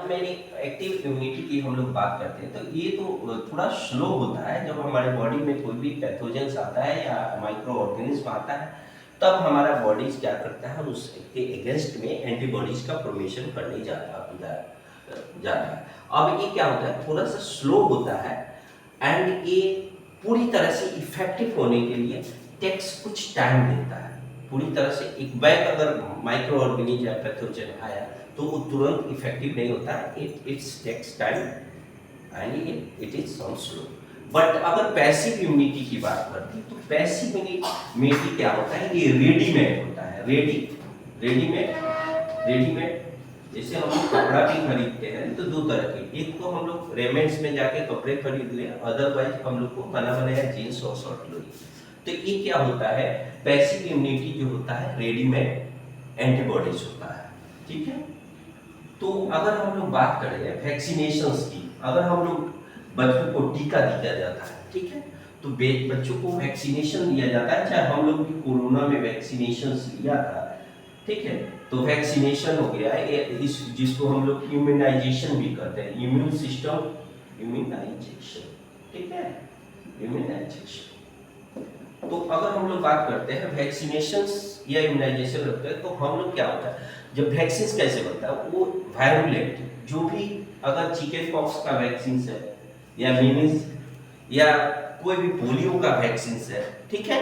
मैंने active immunity की हम लोग बात करते हैं तो ये तो थोड़ा स्लो होता है जब हमारे बॉडी में कोई भी पैथोजेंस आता है या माइक्रो ऑर्गेनिज्म आता है, तब हमारा बॉडीज क्या करता है उसके अगेंस्ट में एंटीबॉडीज का फॉर्मेशन करने जाता है। अब ये क्या होता है, थोड़ा सा स्लो होता है एंड ये पूरी तरह से इफेक्टिव होने के लिए टेक्स कुछ टाइम लेता है। पूरी तरह से एक बैग अगर माइक्रो ऑर्गेनिज्म या पैथोजन आया तो वो तुरंत इफेक्टिव नहीं होता है, it's takes time and it is some slow. But अगर पैसिव इम्यूनिटी की बात करते हैं तो पैसिव इम्यूनिटी क्या होता है, ये रेडीमेड होता है। रेडीमेड जैसे हम लोग कपड़ा भी खरीदते हैं तो दो तरह के, एक तो हम लोग रेमेंड्स में जाके कपड़े खरीद ले, अदरवाइज हम लोग को बना बनाया जीन्स और शर्ट लो। तो ये क्या होता है, पैसिव इम्यूनिटी जो होता है रेडीमेड एंटीबॉडीज होता है। ठीक है, तो अगर हम लोग बात करें वैक्सीनेशंस की, अगर हम लोग बच्चों को टीका दिया जाता है, ठीक है, तो बच्चों को वैक्सीनेशन दिया जाता है, चाहे हम लोग भी कोरोना में वैक्सीनेशन लिया था, ठीक है, तो वैक्सीनेशन हो गया इस जिसको हम लोग इम्यूनाइजेशन भी कहते हैं, इम्यून सिस्टम इम्यूनाइजेशन, ठीक है, इम्यूनाइजेशन। तो अगर हम लोग बात करते हैं वैक्सीनेशंस या इम्यूनाइजेशन रखते हैं तो हम लोग क्या होता है, जब वैक्सीन कैसे बनता है, वो वायरुलेंट जो भी, अगर चिकन पॉक्स का वैक्सीन है या मीनिस या कोई भी पोलियो का वैक्सीन है, ठीक है,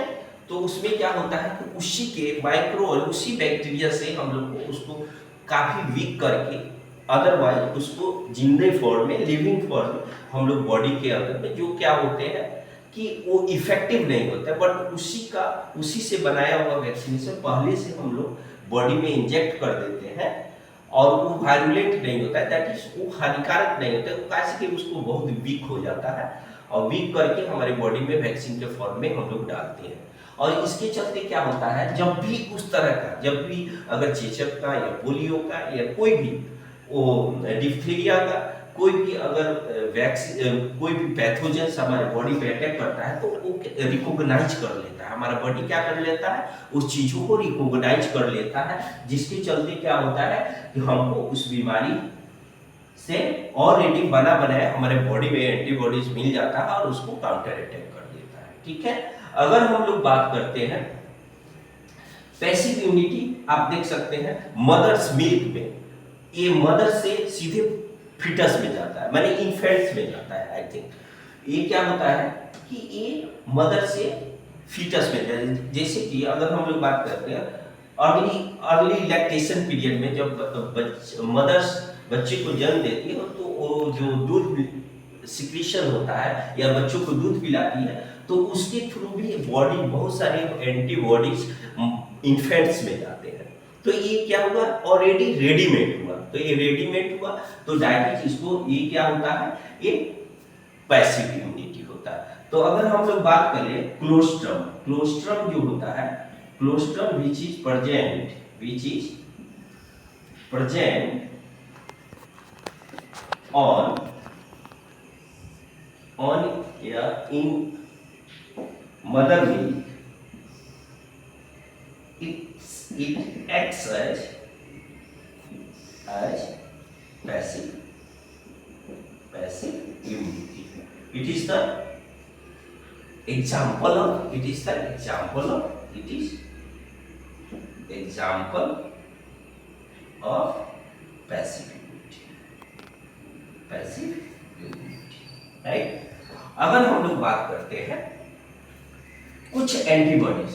तो उसमें क्या होता है कि उसी के माइक्रो और उसी बैक्टीरिया से हम लोग को उसको काफी वीक करके, अदरवाइज उसको जिंदे फॉर्म में, लिविंग फॉर्म में हम लोग बॉडी के अंदर में जो क्या होते हैं कि वो इफेक्टिव नहीं होता, बट उसी से बनाया हुआ वैक्सीनेशन पहले से हम लोग बॉडी में इंजेक्ट कर देते हैं और वो वायरुलेंट नहीं होता है, दैट इज वो हानिकारक नहीं होता है, कैसे कि उसको बहुत वीक हो जाता है और वीक करके हमारे बॉडी में वैक्सीन के फॉर्म में हम लोग डालते हैं। और इसके चलते क्या होता है, जब भी उस तरह का, जब भी अगर चेचक का या पोलियो का या कोई भी वो डिप्थीरिया का कोई भी अगर वैक्सीन, कोई भी पैथोजेंस हमारे बॉडी पे अटैक करता है तो वो रिकॉग्नाइज कर लेता है, हमारा बॉडी क्या कर लेता है, उस चीजों को रिकॉग्नाइज कर लेता है, जिसके चलते क्या होता है कि हमको उस बीमारी से ऑलरेडी बना बनाया हमारे बॉडी में एंटीबॉडीज मिल जाता है और उसको काउंटर अटैक कर देता है। ठीक है, अगर हम लोग बात करते हैं पैसिव इम्यूनिटी, आप देख सकते हैं मदर्स मिल्क में, ये मदर से सीधे फिटस में जाता है, माने इन्फेंट्स में जाता है। आई थिंक ये क्या होता है कि ये मदर से फीटस में जाता है। जैसे कि अगर हम लोग बात करते हैं अर्ली लैक्टेशन पीरियड में, जब मदर्स बच्चे को जन्म देती है तो वो जो दूध सिक्रीशन होता है या बच्चों को दूध पिलाती है तो उसके थ्रू भी बॉडी बहुत सारे एंटीबॉडीज इन्फेंट्स में जाते हैं। तो ये क्या हुआ, ऑलरेडी रेडीमेड हुआ, तो ये रेडीमेड हुआ तो डायरेक्ट इसको, ये क्या होता है, ये पैसिव इम्यूनिटी होता है। तो अगर हम लोग बात करें क्लोस्ट्रम जो होता है, colostrum which is present on in mother milk, it acts as passive immunity. It is the example of passive immunity, right. अगर हम लोग बात करते हैं कुछ antibodies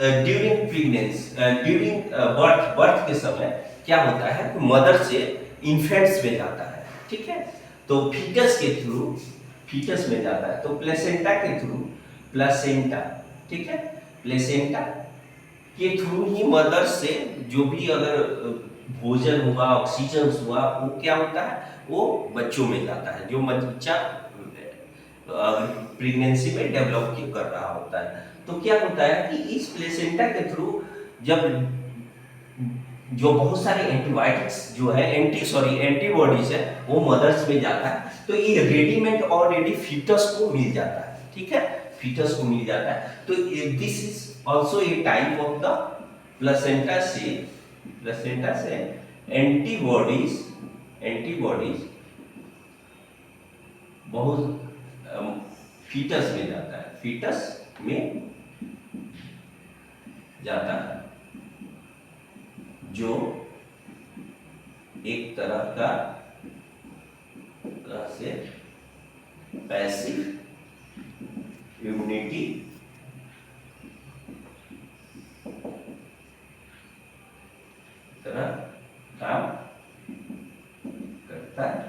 during pregnancy, during birth के समय क्या होता है कि मदर से इन्फेंट्स में जाता है, ठीक है, तो फीटस के थ्रू फीटस में जाता है, तो प्लेसेंटा के थ्रू, प्लेसेंटा, ठीक है, प्लेसेंटा के थ्रू ही मदर से जो भी अगर भोजन हुआ, ऑक्सीजन हुआ, वो क्या होता है, वो बच्चों में जाता है, जो बच्चा प्रेगनेंसी में डेवलप कर रहा होता है। तो क्या होता है कि इस प्लेसेंटा के थ्रू जब जो बहुत सारे एंटीबायोटिक्स जो है एंटीबॉडीज है वो मदर्स में जाता है, तो ये रेडीमेड ऑलरेडी फीटस को मिल जाता है, ठीक है, फीटस को मिल जाता है। तो this is also a type of the placenta से प्लेसेंटा से एंटीबॉडीज बहुत फीटस में जाता है, जो एक तरह से पैसिव इम्यूनिटी तरह काम करता है।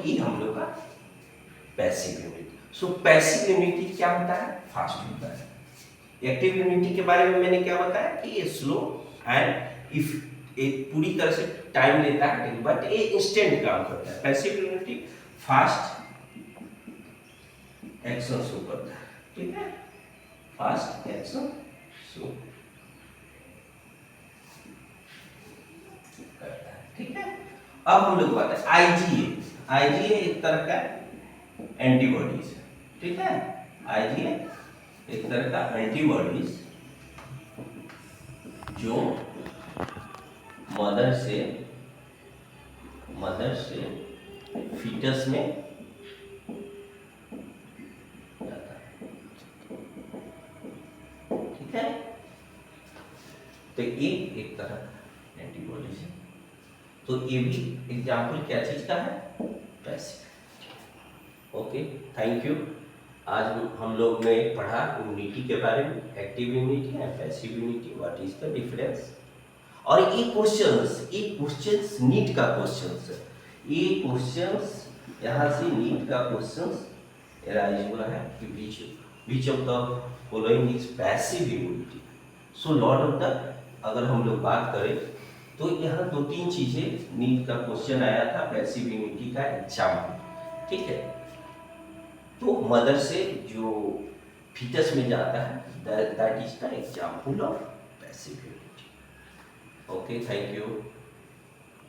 ये हम लोग का पैसिव इम्यूनिटी। पैसिव इम्यूनिटी क्या होता है? फास्ट होता है। एक्टिव इम्यूनिटी के बारे में मैंने क्या बताया कि ये स्लो एंड इफ एक पूरी तरह से टाइम लेता है, बट ये इंस्टेंट काम करता है। Passive immunity fast action show करता है, ठीक है, फास्ट एक्शन शो करता है, ठीक है। अब हम लोग बात है आईजीए एक तरह का एंटीबॉडीज है, ठीक है। आईजीए एक तरह का एंटीबॉडीज जो मदर से फीटस में जाता है, ठीक है। तो ये एक तरह का एंटीबॉडीज है। तो ये भी एग्जाम्पल क्या चीज का है? पैसिव। Okay, thank you. आज हम लोग ने पढ़ा इम्यूनिटी के बारे में, active immunity and passive immunity, what is the difference. और ये क्वेश्चंस नीट का क्वेश्चंस है। ये क्वेश्चंस यहाँ से नीट का क्वेश्चंस अराइज हुआ है कि which of the following is passive immunity. So lot of the, अगर हम लोग बात करें तो यहाँ 2-3 चीजें नीट का क्वेश्चन आया था पैसिव इम्यूनिटी का एग्जाम्पल, ठीक है। तो मदर से जो फीटस में जाता है, that is the example of passive immunity. Okay, thank you.